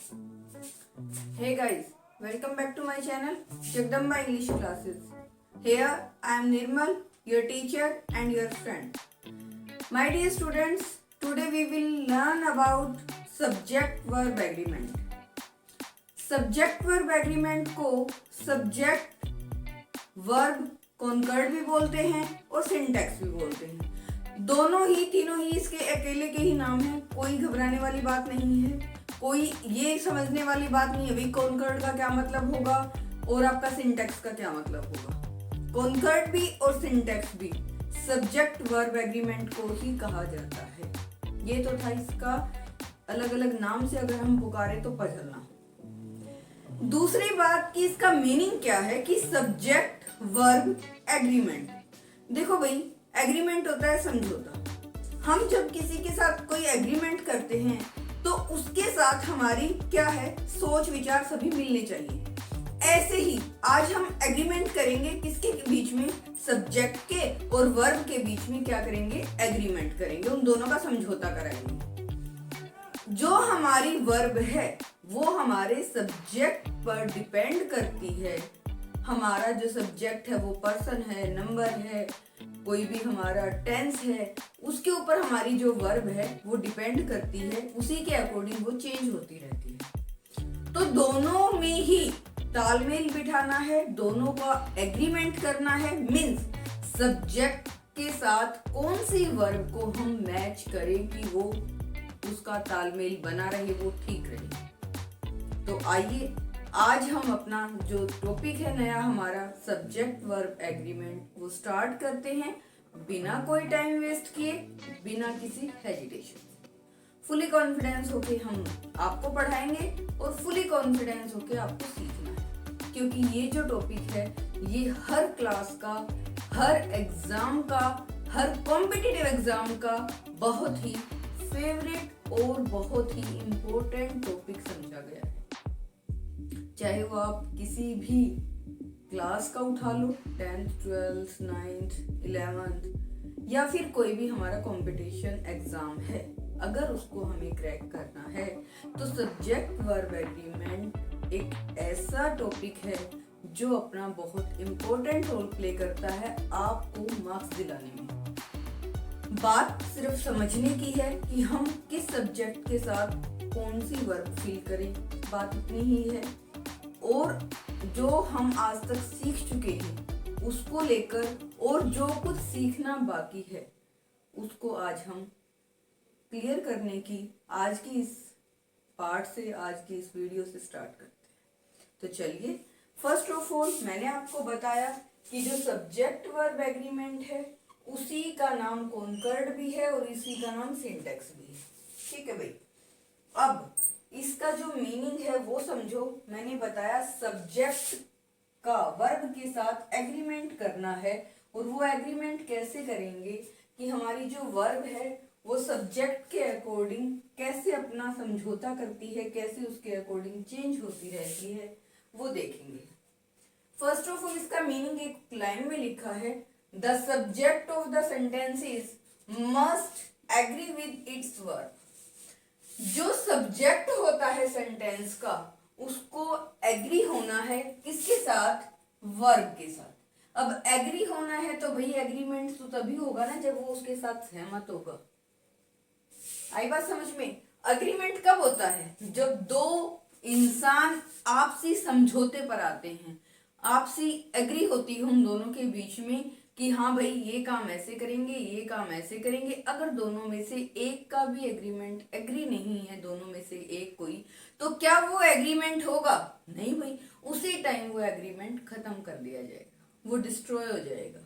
Hey guys, welcome back to my channel Jagdamba English Classes. Here I am Nirmal, your teacher and your friend. My dear students, today we will learn about subject verb agreement. Subject verb agreement को subject verb conquered भी बोलते हैं और syntax भी बोलते हैं। दोनों ही तीनों ही इसके अकेले के ही नाम हैं, कोई घबराने वाली बात नहीं है, कोई ये समझने वाली बात नहीं है भाई कॉन्कर्ड का क्या मतलब होगा और आपका सिंटैक्स का क्या मतलब होगा। कॉन्कर्ड भी और सिंटैक्स भी सब्जेक्ट वर्ब एग्रीमेंट को ही कहा जाता है। ये तो था इसका अलग अलग नाम से अगर हम पुकारे तो पजलना। दूसरी बात कि इसका मीनिंग क्या है कि सब्जेक्ट वर्ब एग्रीमेंट। देखो भाई, एग्रीमेंट होता है समझौता। हम जब किसी के साथ कोई एग्रीमेंट करते हैं तो उसके साथ हमारी क्या है, सोच विचार सभी मिलने चाहिए। ऐसे ही आज हम एग्रीमेंट करेंगे किसके बीच में, सब्जेक्ट के और वर्ब के बीच में क्या करेंगे, एग्रीमेंट करेंगे, उन दोनों का समझौता कराएंगे। जो हमारी वर्ब है वो हमारे सब्जेक्ट पर डिपेंड करती है। हमारा जो सब्जेक्ट है वो पर्सन है, नंबर है, कोई भी हमारा टेंस है, उसके ऊपर हमारी जो वर्ब है वो डिपेंड करती है, उसी के अकॉर्डिंग वो चेंज होती रहती है। तो दोनों में ही तालमेल बिठाना है, दोनों का एग्रीमेंट करना है। मीन्स सब्जेक्ट के साथ कौन सी वर्ब को हम मैच करें कि वो उसका तालमेल बना रहे, वो ठीक रहे। तो आइए आज हम अपना जो टॉपिक है नया हमारा सब्जेक्ट वर्ब एग्रीमेंट वो स्टार्ट करते हैं बिना कोई टाइम वेस्ट किए, बिना किसी हेजिटेशन। फुली कॉन्फिडेंस होके हम आपको पढ़ाएंगे और फुली कॉन्फिडेंस होके आपको सीखना है, क्योंकि ये जो टॉपिक है ये हर क्लास का, हर एग्जाम का, हर कॉम्पिटिटिव एग्जाम का बहुत ही फेवरेट और बहुत ही इम्पोर्टेंट टॉपिक समझा गया है। चाहे वो आप किसी भी क्लास का उठा लो, 10th, 12th, 9th, 11th, या फिर कोई भी हमारा कंपटीशन एग्जाम है, अगर उसको हमें क्रैक करना है तो सब्जेक्ट वर्ब एग्रीमेंट एक ऐसा टॉपिक है जो अपना बहुत इम्पोर्टेंट रोल प्ले करता है आपको मार्क्स दिलाने में। बात सिर्फ समझने की है कि हम किस सब्जेक्ट के साथ कौन सी वर्ब फिल करें, बात इतनी ही है। और जो हम आज तक सीख चुके हैं उसको लेकर और जो कुछ सीखना बाकी है उसको आज हम क्लियर करने की आज की इस पार्ट से, आज की इस वीडियो से स्टार्ट करते हैं। तो चलिए, फर्स्ट ऑफ ऑल मैंने आपको बताया कि जो सब्जेक्ट वर्ब एग्रीमेंट है उसी का नाम कॉन्कर्ड भी है और इसी का नाम सिंटैक्स भी है। ठीक है भाई, अब इसका जो मीनिंग है वो समझो। मैंने बताया सब्जेक्ट का वर्ब के साथ एग्रीमेंट करना है, और वो एग्रीमेंट कैसे करेंगे कि हमारी जो वर्ब है वो सब्जेक्ट के अकॉर्डिंग कैसे अपना समझौता करती है, कैसे उसके अकॉर्डिंग चेंज होती रहती है, वो देखेंगे। फर्स्ट ऑफ ऑल इसका मीनिंग एक लाइन में लिखा है, the subject of the sentences must agree with its verb. जो सब्जेक्ट होता है सेंटेंस का उसको एग्री होना है किसके साथ, वर्ब के साथ। अब एग्री होना है तो भाई एग्रीमेंट तो तभी होगा ना जब वो उसके साथ सहमत होगा। आई बात समझ में? एग्रीमेंट कब होता है, जब दो इंसान आपसी समझौते पर आते हैं, आपसी एग्री होती है उन दोनों के बीच में कि हाँ भाई ये काम ऐसे करेंगे, ये काम ऐसे करेंगे। अगर दोनों में से एक का भी एग्रीमेंट एग्री नहीं है, दोनों में से एक कोई, तो क्या वो एग्रीमेंट होगा? नहीं भाई, उसी टाइम वो एग्रीमेंट खत्म कर दिया जाएगा, वो डिस्ट्रॉय हो जाएगा।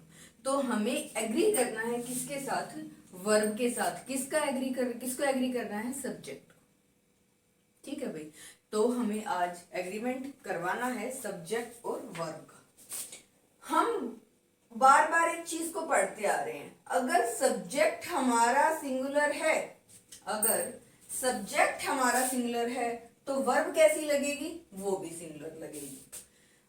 तो हमें एग्री करना है किसके साथ, वर्ब के साथ। किसको एग्री करना है, सब्जेक्ट। ठीक है भाई, तो हमें आज एग्रीमेंट करवाना है सब्जेक्ट और वर्ब का। हम बार बार एक चीज को पढ़ते आ रहे हैं, अगर सब्जेक्ट हमारा सिंगुलर है, अगर सब्जेक्ट हमारा सिंगुलर है तो वर्ब कैसी लगेगी, वो भी सिंगुलर लगेगी।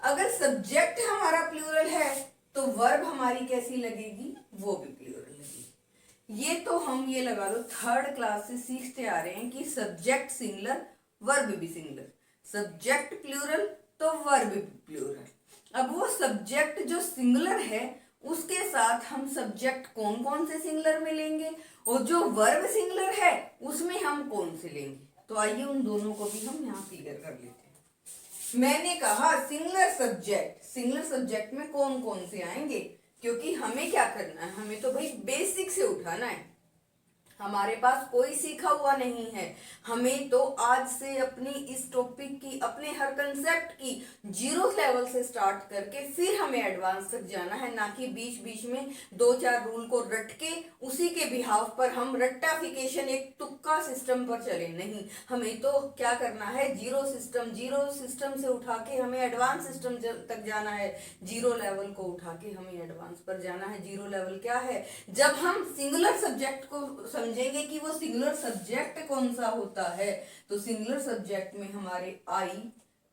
अगर सब्जेक्ट हमारा प्लूरल है तो वर्ब हमारी कैसी लगेगी, वो भी प्लूरल लगेगी। ये तो हम ये लगा लो थर्ड क्लास से सीखते आ रहे हैं कि सब्जेक्ट सिंगुलर, वर्ब भी सिंगुलर, सब्जेक्ट प्लूरल तो वर्ब भी प्लूरल। अब वो सब्जेक्ट जो सिंगुलर है उसके साथ हम सब्जेक्ट कौन कौन से सिंगुलर में लेंगे और जो वर्ब सिंगुलर है उसमें हम कौन से लेंगे। तो आइए उन दोनों को भी हम यहाँ क्लियर कर लेते हैं। मैंने कहा सिंगुलर सब्जेक्ट में कौन कौन से आएंगे, क्योंकि हमें क्या करना है, हमें तो भाई बेसिक से उठाना है, हमारे पास कोई सीखा हुआ नहीं है। हमें तो आज से अपनी इस टॉपिक की, अपने हर कंसेप्ट की जीरो लेवल से स्टार्ट करके फिर हमें एडवांस तक जाना है, ना कि बीच बीच में दो चार रूल को रट के उसी के बिहाफ पर हम रट्टाफिकेशन, एक तुक्का सिस्टम पर चले। नहीं, हमें तो क्या करना है, जीरो सिस्टम से उठा के हमें एडवांस सिस्टम तक जाना है। जीरो लेवल को उठा के हमें एडवांस पर जाना है। जीरो लेवल क्या है, जब हम सिंगुलर सब्जेक्ट को समझेंगे कि वो सिंगुलर सब्जेक्ट कौन सा होता है, तो सिंगुलर सब्जेक्ट में हमारे आई,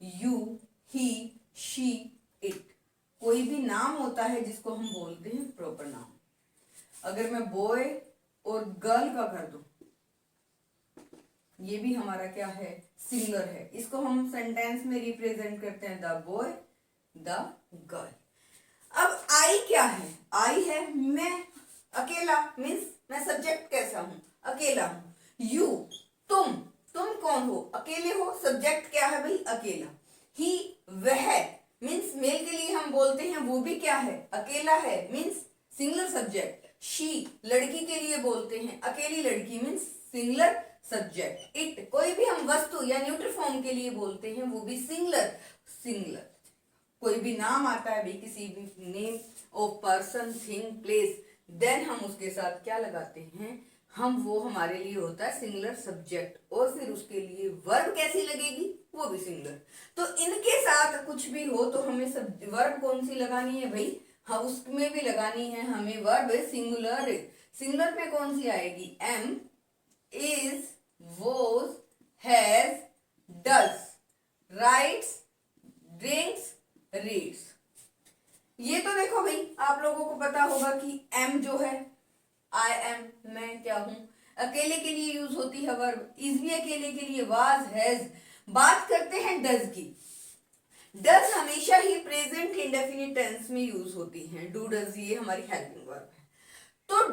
यू, ही, शी, इट, कोई भी नाम होता है जिसको हम बोलते हैं प्रॉपर नाम। अगर मैं बॉय और गर्ल का कर दूं, ये भी हमारा क्या है, सिंगुलर है। इसको हम सेंटेंस में रिप्रेजेंट करते हैं द बॉय, द गर्ल। अब आई क्या है, आई है मैं अकेला, मीन्स मैं सब्जेक्ट कैसा हूं, अकेला हूं। यू तुम कौन हो, अकेले हो, सब्जेक्ट क्या है भाई, अकेला। ही वह, मीन्स मेल के लिए हम बोलते हैं वो भी क्या है, अकेला है, मीन्स सिंगुलर सब्जेक्ट। शी लड़की के लिए बोलते हैं, अकेली लड़की, मीन्स सिंगुलर सब्जेक्ट। इट कोई भी हम वस्तु या न्यूट्रल फॉर्म के लिए बोलते हैं, वो भी सिंगुलर। कोई भी नाम आता है भाई, किसी भी name of person, thing, place, then हम उसके साथ क्या लगाते हैं, हम वो हमारे लिए होता है सिंगुलर सब्जेक्ट, और फिर उसके लिए वर्ब कैसी लगेगी, वो भी सिंगुलर। तो इनके साथ कुछ भी हो तो हमें सब वर्ब कौन सी लगानी है भाई, हाँ उसमें भी लगानी है हमें वर्ब सिंगुलर में कौन सी आएगी, am, is, was, has, does, writes, drinks, reads. ये तो देखो भाई आप लोगों को पता होगा कि एम जो है, आई एम, मैं क्या हूं, अकेले के लिए यूज होती है वर्ब, इज भी अकेले के लिए, वाज, हैज। बात करते हैं डज की। डज हमेशा ही प्रेजेंट इंडेफिनिट टेंस में यूज होती है। डू, डज, ये हमारी हेल्पिंग वर्ब है। तो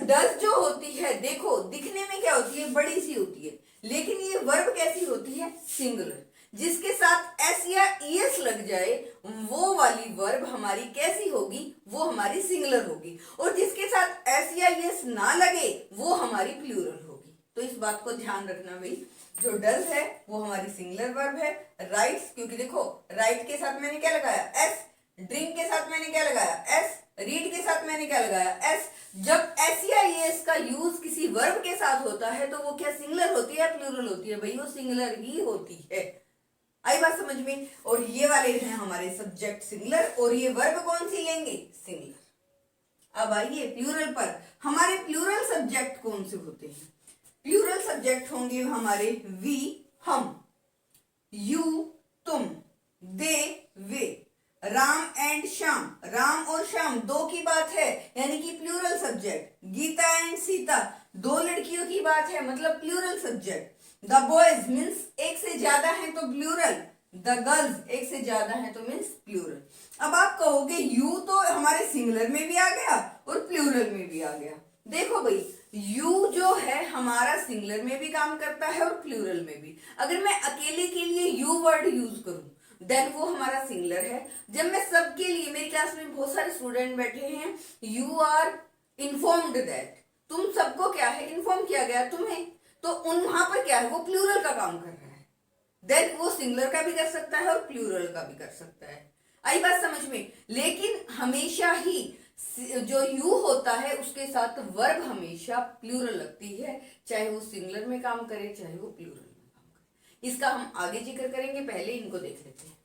डज जो होती है, देखो दिखने में क्या होती है, बड़ी सी होती है, लेकिन ये वर्ब कैसी होती है, सिंगुलर। जिसके साथ एस या ईएस लग जाए वो वाली वर्ब हमारी कैसी होगी, वो हमारी सिंगुलर होगी, और जिसके साथ एस या ईएस ना लगे वो हमारी प्लूरल होगी। तो इस बात को ध्यान रखना भाई, जो डज है वो हमारी सिंगुलर वर्ब है। राइट्स, क्योंकि देखो राइट के साथ मैंने क्या लगाया, एस, ड्रिंक के साथ मैंने क्या लगाया, एस, रीड के साथ मैंने क्या लगाया, एस। जब एस या एस का यूज किसी वर्ब के साथ होता है तो वो क्या सिंगुलर होती है, प्लूरल होती है, भाई वो सिंगुलर ही होती है। आई बात समझ में। और ये वाले हैं हमारे सब्जेक्ट सिंगुलर, और ये वर्ब कौन सी लेंगे, सिंगुलर। अब आइए प्लूरल पर, हमारे प्लूरल सब्जेक्ट कौन से होते हैं। प्लूरल सब्जेक्ट होंगे हमारे वी, हम, यू, तुम, दे, वे, राम एंड श्याम, राम और श्याम दो की बात है यानी कि plural subject. Geeta and Sita, दो लड़कियों की बात है, मतलब plural subject. The boys means एक से ज्यादा है तो प्लूरल, द गर्ल्स एक से ज्यादा है तो मीन्स प्लूरल। अब आप कहोगे यू तो हमारे सिंगुलर में भी आ गया और प्लूरल में भी आ गया। देखो भाई यू जो है हमारा सिंगुलर में भी काम करता है और प्लूरल में भी। अगर मैं अकेले के लिए यू वर्ड यूज करूं देन वो हमारा सिंगुलर है। जब मैं सबके लिए, मेरी क्लास में बहुत सारे स्टूडेंट बैठे हैं, यू आर इन्फॉर्म्ड दैट, तुम सबको क्या है इन्फॉर्म किया गया तुम्हें, तो उन वहां पर क्या है वो प्लूरल का काम कर रहा है। देन वो सिंगुलर का भी कर सकता है और प्लूरल का भी कर सकता है। आई बात समझ में। लेकिन हमेशा ही जो यू होता है उसके साथ वर्ब हमेशा प्लूरल लगती है, चाहे वो सिंगुलर में काम करे चाहे वो प्लूरल में काम करे। इसका हम आगे जिक्र करेंगे, पहले इनको देख लेते हैं।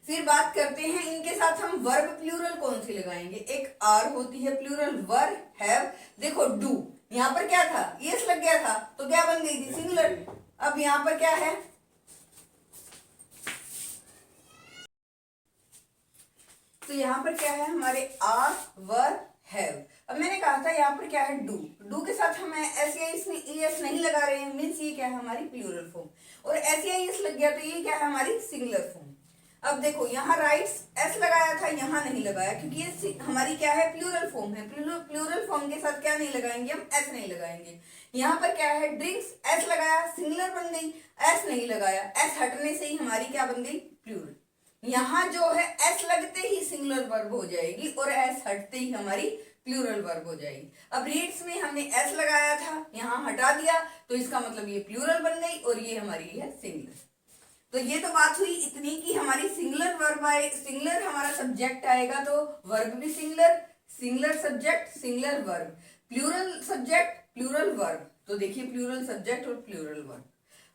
फिर बात करते हैं इनके साथ हम वर्ब प्लूरल कौन सी लगाएंगे। एक आर होती है प्लूरल, वर, हैव। देखो डू, यहां पर क्या था, यस लग गया था तो क्या बन गई थी, सिंगुलर। अब यहां पर क्या है, तो यहां पर क्या है हमारे आर, वर, हैव। अब मैंने कहा था यहाँ पर क्या है, डू। डू के साथ हम एस या एस नहीं लगा रहे हैं, मीन्स ये क्या है हमारी प्लूरल फॉर्म, और एस या एस लग गया तो ये क्या है हमारी सिंगुलर फॉर्म। अब देखो यहाँ राइट्स एस लगाया था, यहाँ नहीं लगाया क्योंकि ये हमारी क्या है प्लूरल फॉर्म है। प्लूरल फॉर्म के साथ क्या नहीं लगाएंगे हम, एस नहीं लगाएंगे। यहाँ पर क्या है ड्रिंक्स, एस लगाया सिंगुलर बन गई, एस नहीं लगाया, एस हटने से ही हमारी क्या बन गई प्लूरल। यहाँ जो है एस लगते ही सिंगुलर वर्ब हो जाएगी और एस हटते ही हमारी प्लूरल वर्ब हो जाएगी। अब रीड्स में हमने एस लगाया था, यहाँ हटा दिया तो इसका मतलब ये प्लूरल बन गई और ये हमारी है सिंगुलर। तो ये तो बात हुई इतनी कि हमारी सिंगुलर वर्ब आए, सिंगुलर हमारा सब्जेक्ट आएगा तो वर्ब भी singular, singular subject singular verb, plural subject plural verb. तो देखिए प्लूरल सब्जेक्ट और प्लूरल वर्ब।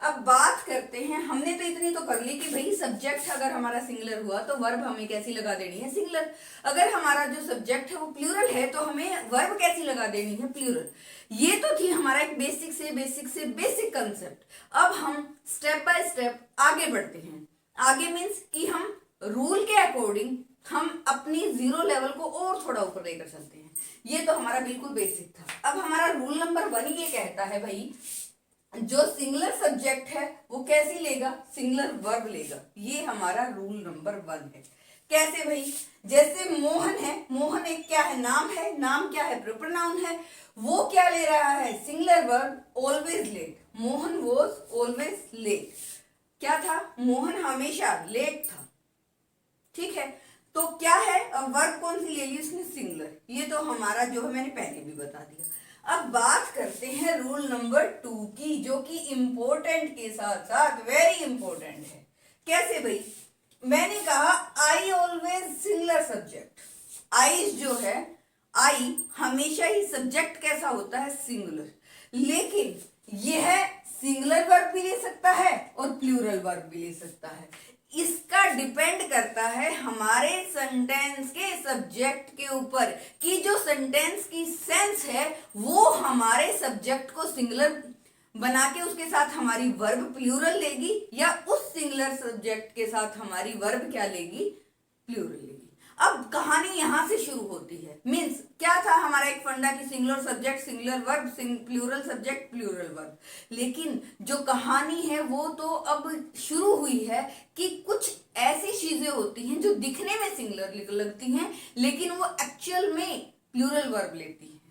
अब बात करते हैं, हमने तो इतनी तो कर ली कि भाई सब्जेक्ट अगर हमारा सिंगुलर हुआ तो वर्ब हमें कैसी लगा देनी है, सिंगुलर। अगर हमारा जो सब्जेक्ट है वो प्लूरल है तो हमें वर्ब कैसी लगा देनी है, प्लूरल। ये तो थी हमारा एक बेसिक कंसेप्ट। अब हम स्टेप बाय स्टेप आगे बढ़ते हैं। आगे मीन्स कि हम रूल के अकॉर्डिंग हम अपनी जीरो लेवल को और थोड़ा ऊपर लेकर चलते हैं। ये तो हमारा बिल्कुल बेसिक था। अब हमारा रूल नंबर 1 ये कहता है भाई जो सिंगुलर सब्जेक्ट है वो कैसी लेगा, सिंगुलर वर्ब लेगा। ये हमारा रूल नंबर 1 है। कैसे भाई, जैसे मोहन है, मोहन एक क्या है, नाम है, नाम क्या है प्रॉपर नाउन है, वो क्या ले रहा है singular verb always late. Mohan was always late. क्या था, मोहन हमेशा लेट था। ठीक है, तो क्या है वर्ब कौन सी ले ली उसने, सिंगुलर। ये तो हमारा जो है मैंने पहले भी बता दिया। अब बात करते हैं रूल नंबर 2 की, जो कि इंपॉर्टेंट के साथ साथ वेरी इंपॉर्टेंट है। कैसे भाई, मैंने कहा आई ऑलवेज सिंगुलर सब्जेक्ट। आई जो है, आई हमेशा ही सब्जेक्ट कैसा होता है, सिंगुलर। लेकिन यह सिंगुलर वर्ब भी ले सकता है और प्लूरल वर्ब भी ले सकता है। इसका डिपेंड करता है हमारे सेंटेंस के सब्जेक्ट के ऊपर कि जो सेंटेंस की सेंस है वो हमारे सब्जेक्ट को सिंगुलर बना के उसके साथ हमारी वर्ब प्लूरल लेगी या उस सिंगुलर सब्जेक्ट के साथ हमारी वर्ब क्या लेगी, प्लूरल लेगी। अब कहानी यहां से शुरू होती है। मीन्स क्या था हमारा एक फंडा की singular subject singular verb, plural subject plural verb. लेकिन जो कहानी है वो तो अब शुरू हुई है कि कुछ ऐसी चीजें होती हैं जो दिखने में सिंगुलर लगती हैं लेकिन वो एक्चुअल में प्लूरल वर्ब लेती हैं।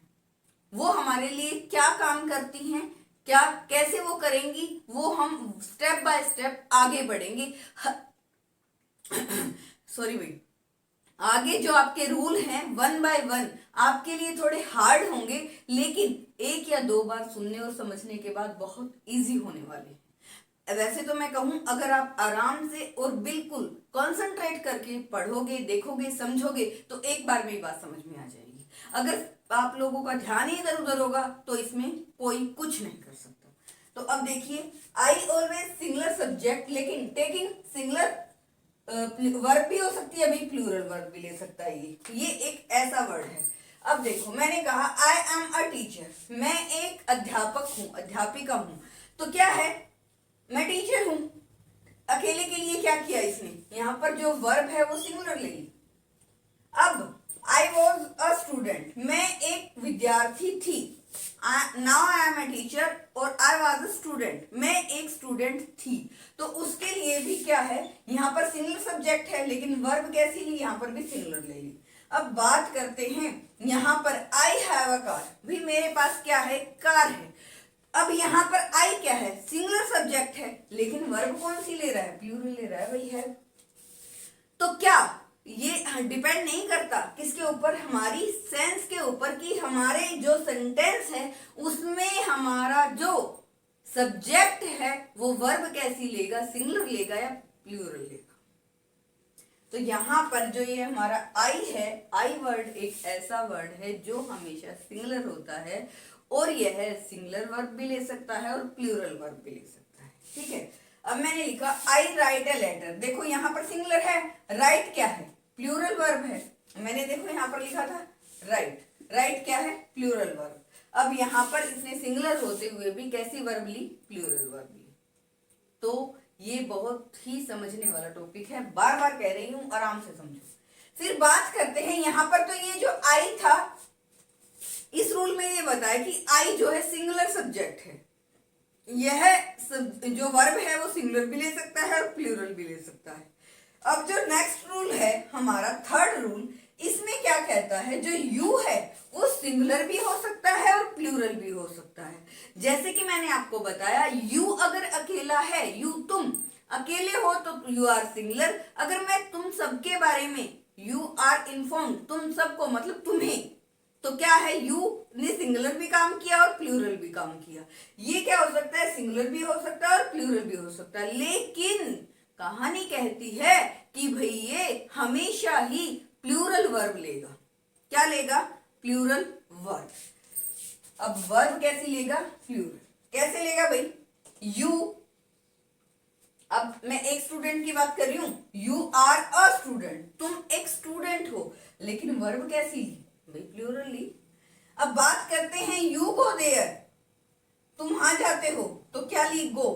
वो हमारे लिए क्या काम करती हैं, क्या कैसे वो करेंगी, वो हम स्टेप बाय स्टेप आगे बढ़ेंगे। सॉरी भाई, आगे जो आपके रूल हैं 1 बाय 1 आपके लिए थोड़े हार्ड होंगे लेकिन 1 या 2 बार सुनने और समझने के बाद बहुत इजी होने वाले हैं। वैसे तो मैं कहूं अगर आप आराम से और बिल्कुल कंसंट्रेट करके पढ़ोगे, देखोगे, समझोगे तो एक बार में ही बात समझ में आ जाएगी। अगर आप लोगों का ध्यान ही इधर उधर होगा तो इसमें कोई कुछ नहीं कर सकता। तो अब देखिए, आई ऑलवेज सिंगुलर सब्जेक्ट, लेकिन टेकिंग सिंगुलर वर्ब भी हो सकती है, अभी प्लूरल वर्ब भी ले सकता है। ये एक ऐसा वर्ड है। अब देखो, मैंने कहा आई एम अ टीचर, मैं एक अध्यापक हूं, अध्यापिका हूं। तो क्या है, मैं टीचर हूं। अकेले के लिए क्या किया इसने, यहां पर जो वर्ब है वो सिंगुलर ले ली। अब आई वॉज अ स्टूडेंट, मैं एक विद्यार्थी थी। Now I am a teacher और आई वॉज अ स्टूडेंट, मैं एक स्टूडेंट थी। तो उसके लिए भी क्या है, यहाँ पर सिंगुलर सब्जेक्ट है लेकिन वर्ब कैसी ली, यहाँ पर भी सिंगुलर ले ली। अब बात करते हैं यहाँ पर आई हैव अ कार, भी मेरे पास क्या है, कार है। अब यहाँ पर आई क्या है, सिंगुलर सब्जेक्ट है लेकिन वर्ब कौन सी ले रहा है, प्लूरल ले रहा है, वही है। तो क्या ये डिपेंड नहीं करता किसके ऊपर, हमारी सेंस के ऊपर कि हमारे जो सेंटेंस है उसमें हमारा जो सब्जेक्ट है वो वर्ब कैसी लेगा, सिंगुलर लेगा या प्लूरल लेगा। तो यहाँ पर जो ये हमारा आई है, आई वर्ड एक ऐसा वर्ड है जो हमेशा सिंगुलर होता है और यह सिंगुलर वर्ब भी ले सकता है और प्लूरल वर्ब भी ले सकता है। ठीक है, अब मैंने लिखा आई राइट अ लेटर। देखो यहाँ पर सिंगुलर है, राइट क्या है, प्लूरल वर्ब है। मैंने देखो यहाँ पर लिखा था राइट, राइट क्या है, प्लूरल वर्ब। अब यहाँ पर इसने सिंगुलर होते हुए भी कैसी वर्ब ली, प्लूरल वर्ब ली। तो ये बहुत ही समझने वाला टॉपिक है, बार बार कह रही हूं, आराम से समझो। फिर बात करते हैं यहाँ पर, तो ये जो आई था इस रूल में ये बताया कि आई जो है सिंगुलर सब्जेक्ट है, यह जो वर्ब है वो सिंगुलर भी ले सकता है और प्लूरल भी ले सकता है। अब जो नेक्स्ट रूल है हमारा थर्ड रूल, इसमें क्या कहता है, जो यू है वो सिंगुलर भी हो सकता है और प्लूरल भी हो सकता है। जैसे कि मैंने आपको बताया, यू अगर अकेला है, यू तुम अकेले हो तो यू आर सिंगुलर। अगर मैं तुम सबके बारे में, यू आर इन्फॉर्म्ड, तुम सबको मतलब तुम्हें, तो क्या है, यू ने सिंगुलर भी काम किया और प्लूरल भी काम किया। ये क्या हो सकता है, सिंगुलर भी हो सकता है और प्लूरल भी हो सकता है। लेकिन कहानी कहती है कि भाई ये हमेशा ही प्लूरल वर्ब लेगा। क्या लेगा, प्लूरल वर्ब। अब वर्ब कैसे लेगा, प्लूरल कैसे लेगा भाई, यू, अब मैं एक स्टूडेंट की बात कर रही हूं, यू आर अ स्टूडेंट, तुम एक स्टूडेंट हो, लेकिन वर्ब कैसी ली भाई, प्लूरल ली। अब बात करते हैं यू गो देयर, तुम वहां जाते हो तो क्या ली, गो,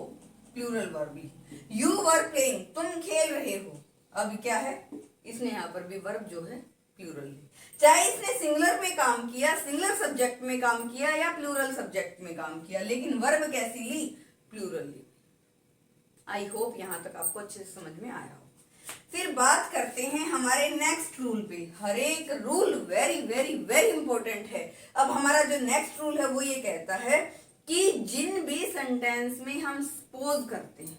प्लूरल वर्ब ली। यू वर प्लेइंग, तुम खेल रहे हो, अब क्या है, इसने यहां पर भी वर्ब जो है प्लूरल ली। चाहे इसने सिंगुलर में काम किया, सिंगुलर सब्जेक्ट में काम किया या प्लूरल सब्जेक्ट में काम किया, लेकिन वर्ब कैसी ली, प्लूरल ली। आई होप यहां तक आपको अच्छे से समझ में आया हो। फिर बात करते हैं हमारे नेक्स्ट रूल पे। हर एक rule very very very important है। अब हमारा जो नेक्स्ट रूल है वो ये कहता है कि जिन भी सेंटेंस में हम सपोज करते हैं,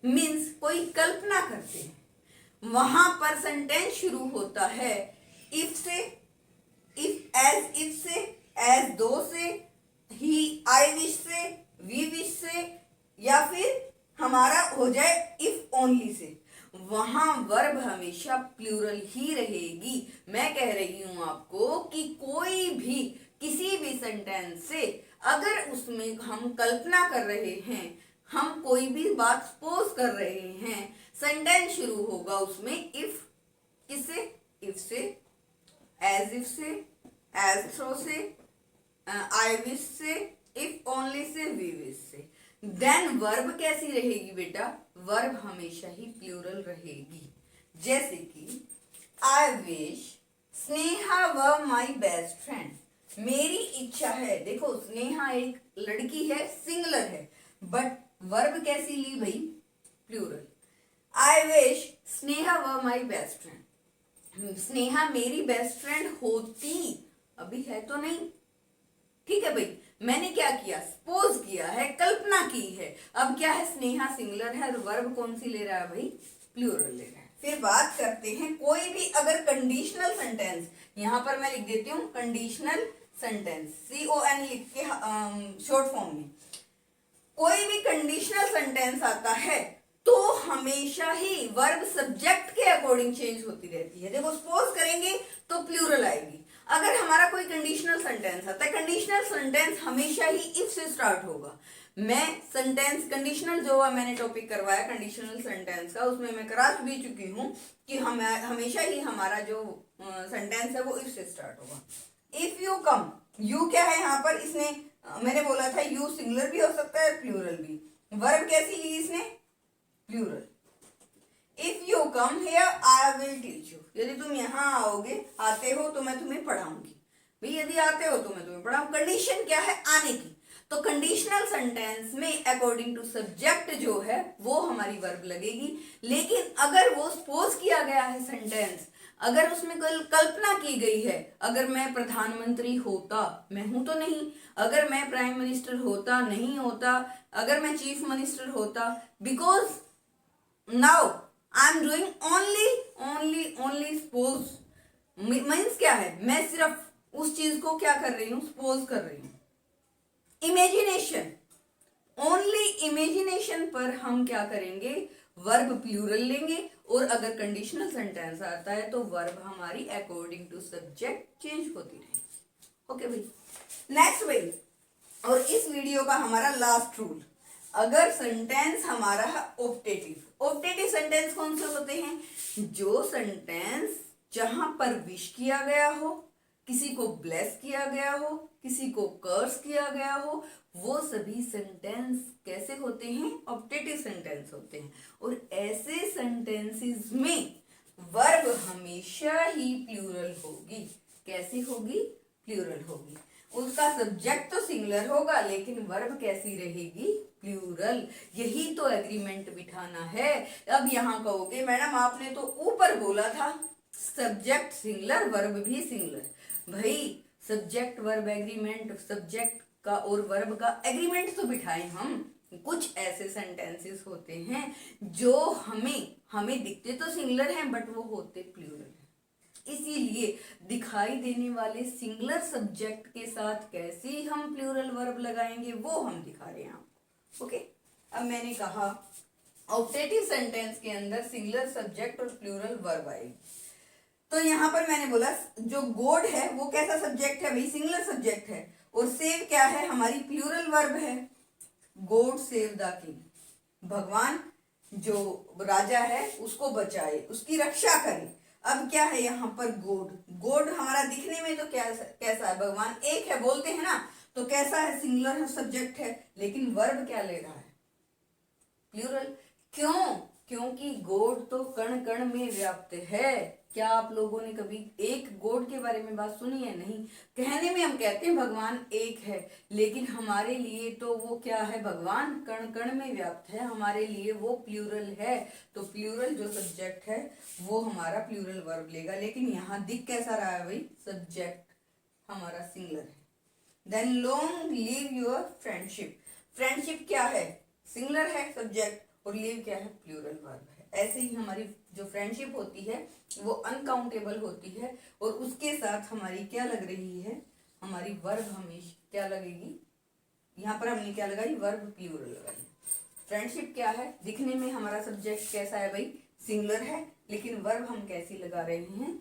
मीन्स कोई कल्पना करते हैं, वहां पर सेंटेंस शुरू होता है इफ से, इफ से, एज दो से, ही आई विश से, वी विश से, या फिर हमारा हो जाए इफ ओनली से, वहां वर्ब हमेशा प्लूरल ही रहेगी। मैं कह रही हूं आपको कि कोई भी किसी भी सेंटेंस से अगर उसमें हम कल्पना कर रहे हैं, हम कोई भी बात सपोज कर रहे हैं, सेंटेंस शुरू होगा उसमें इफ, किससे, इफ से, एज इफ से, एज थ्रो से, आई विश से, if only say, we wish से। देन वर्ब कैसी रहेगी बेटा, वर्ब हमेशा ही प्लूरल रहेगी। जैसे कि आई विश स्नेहा व माई बेस्ट फ्रेंड, मेरी इच्छा है, देखो स्नेहा एक लड़की है, सिंगुलर है, बट वर्ब कैसी ली भाई, प्लूरल। आई विश स्नेहा व माई बेस्ट फ्रेंड, स्नेहा मेरी बेस्ट फ्रेंड होती, अभी है तो नहीं, ठीक है भाई, मैंने क्या किया, सपोज किया है, कल्पना की है। अब क्या है, स्नेहा सिंगुलर है और वर्ब कौन सी ले रहा है भाई, प्लूरल ले रहा है। फिर बात करते हैं कोई भी अगर कंडीशनल सेंटेंस, यहां पर मैं लिख देती हूं कंडीशनल सेंटेंस, CON लिख के शॉर्ट फॉर्म में, कोई भी कंडीशनल सेंटेंस आता है तो हमेशा ही वर्ब सब्जेक्ट के अकॉर्डिंग चेंज होती रहती है। देखो सपोज करेंगे तो प्लूरल आएगी। अगर हमारा कोई कंडीशनल सेंटेंस आता है, कंडीशनल सेंटेंस हमेशा ही इफ से स्टार्ट होगा। मैं सेंटेंस कंडीशनल जो मैंने टॉपिक करवाया कंडीशनल सेंटेंस का, उसमें मैं करा भी चुकी हूँ कि हमेशा ही हमारा जो सेंटेंस है वो इफ से स्टार्ट होगा। इफ यू कम, यू क्या है यहाँ पर, इसने मैंने बोला था यू सिंगुलर भी हो सकता है प्लूरल भी। वर्ब कैसी ली इसने, plural. If you come here I will teach you, यदि तुम यहाँ आओगे, आते हो तो मैं तुम्हें पढ़ाऊंगी। भाई यदि आते हो तो मैं तुम्हें पढ़ाऊं, कंडीशन क्या है, आने की। तो कंडीशनल सेंटेंस में अकॉर्डिंग टू सब्जेक्ट जो है वो हमारी वर्ब लगेगी। लेकिन अगर वो सपोज किया गया है सेंटेंस, अगर उसमें कल्पना की गई है, अगर मैं प्रधानमंत्री होता, मैं हूं तो नहीं, अगर मैं प्राइम मिनिस्टर होता, नहीं होता, अगर मैं चीफ मिनिस्टर होता, because now I am doing only suppose, means क्या है, मैं सिर्फ उस चीज को क्या कर रही हूं, सपोज कर रही हूं। इमेजिनेशन, ओनली इमेजिनेशन पर हम क्या करेंगे, वर्ब प्लूरल लेंगे। और अगर कंडीशनल सेंटेंस आता है तो वर्ब हमारी अकॉर्डिंग टू सब्जेक्ट चेंज होती रहेगी। ओके भाई, नेक्स्ट भाई, और इस वीडियो का हमारा लास्ट रूल, अगर सेंटेंस हमारा है ऑप्टेटिव। ऑप्टेटिव सेंटेंस कौन से होते हैं, जो सेंटेंस जहां पर विश किया गया हो, किसी को ब्लेस किया गया हो, किसी को कर्स किया गया हो, वो सभी सेंटेंस कैसे होते हैं, ऑप्टेटिव सेंटेंस होते हैं। और ऐसे सेंटेंसेस में वर्ब हमेशा ही प्लूरल होगी। कैसी होगी, प्लूरल होगी। उसका सब्जेक्ट तो सिंगुलर होगा लेकिन वर्ब कैसी रहेगी, प्लूरल। यही तो एग्रीमेंट बिठाना है। अब यहाँ कहोगे मैडम आपने तो ऊपर बोला था सब्जेक्ट सिंगुलर वर्ब भी सिंगुलर। भाई सब्जेक्ट वर्ब एग्रीमेंट, सब्जेक्ट का और वर्ब का एग्रीमेंट तो बिठाए हम। कुछ ऐसे सेंटेंसेस होते हैं जो हमें दिखते तो सिंगुलर हैं बट वो होते प्लूरल हैं। इसीलिए दिखाई देने वाले सिंगुलर सब्जेक्ट के साथ कैसे हम प्लूरल वर्ब लगाएंगे वो हम दिखा रहे हैं आपको। ओके, अब मैंने कहा ऑप्टेटिव सेंटेंस के अंदर सिंगुलर सब्जेक्ट और प्लूरल वर्ब आएगी। तो यहाँ पर मैंने बोला जो गोड है वो कैसा सब्जेक्ट है, भाई सिंगुलर सब्जेक्ट है। और सेव क्या है, हमारी प्लूरल वर्ब है। गॉड सेव द किंग, भगवान जो राजा है उसको बचाए, उसकी रक्षा करे। अब क्या है यहाँ पर गॉड, गॉड हमारा दिखने में तो कैसा है, भगवान एक है बोलते हैं ना, तो कैसा है, सिंगुलर सब्जेक्ट है। लेकिन वर्ब क्या ले रहा है, प्लूरल। क्यों, क्योंकि गॉड तो कण कण में व्याप्त है। क्या आप लोगों ने कभी एक गॉड के बारे में बात सुनी है, नहीं। कहने में हम कहते हैं भगवान एक है, लेकिन हमारे लिए तो वो क्या है, भगवान कण कण में व्याप्त है, हमारे लिए वो प्लूरल है। तो प्लूरल जो सब्जेक्ट है वो हमारा प्लूरल वर्ब लेगा। लेकिन यहाँ दिख कैसा रहा है भाई, सब्जेक्ट हमारा सिंगुलर है। Then long live your friendship, friendship क्या है, सिंगुलर है सब्जेक्ट, और लिव क्या है, प्लूरल वर्ब है। ऐसे ही हमारी जो फ्रेंडशिप होती है वो अनकाउंटेबल होती है, और उसके साथ हमारी क्या लग रही है, हमारी वर्ब हमेशा क्या लगेगी, यहाँ पर हमने क्या लगाई, वर्ब प्लूरल लगाई। फ्रेंडशिप क्या है, दिखने में हमारा सब्जेक्ट कैसा है भाई, सिंगुलर है, लेकिन वर्ब हम कैसी लगा रहे हैं,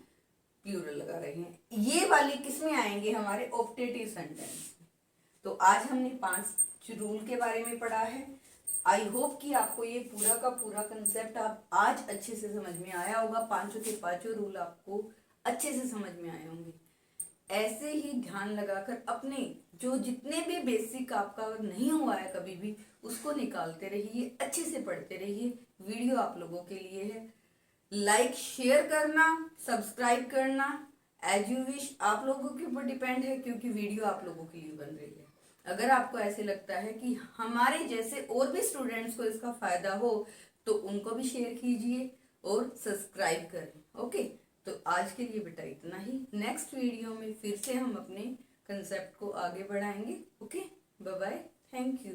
प्लूरल लगा रहे हैं। ये वाली किसमें आएंगे, हमारे ऑप्टेटिव सेंटेंस में। तो आज हमने 5 रूल के बारे में पढ़ा है। आई होप कि आपको ये पूरा का पूरा कंसेप्ट आप आज अच्छे से समझ में आया होगा। 5 के 5 रूल आपको अच्छे से समझ में आए होंगे। ऐसे ही ध्यान लगाकर अपने जो जितने भी बेसिक आपका नहीं हुआ है कभी भी, उसको निकालते रहिए, अच्छे से पढ़ते रहिए। वीडियो आप लोगों के लिए है। लाइक शेयर करना, सब्सक्राइब करना एज यू विश, आप लोगों के ऊपर डिपेंड है, क्योंकि वीडियो आप लोगों के लिए बन रही है। अगर आपको ऐसे लगता है कि हमारे जैसे और भी स्टूडेंट्स को इसका फायदा हो तो उनको भी शेयर कीजिए और सब्सक्राइब करें। ओके, तो आज के लिए बेटा इतना ही। नेक्स्ट वीडियो में फिर से हम अपने कंसेप्ट को आगे बढ़ाएंगे। Okay, bye bye, thank you.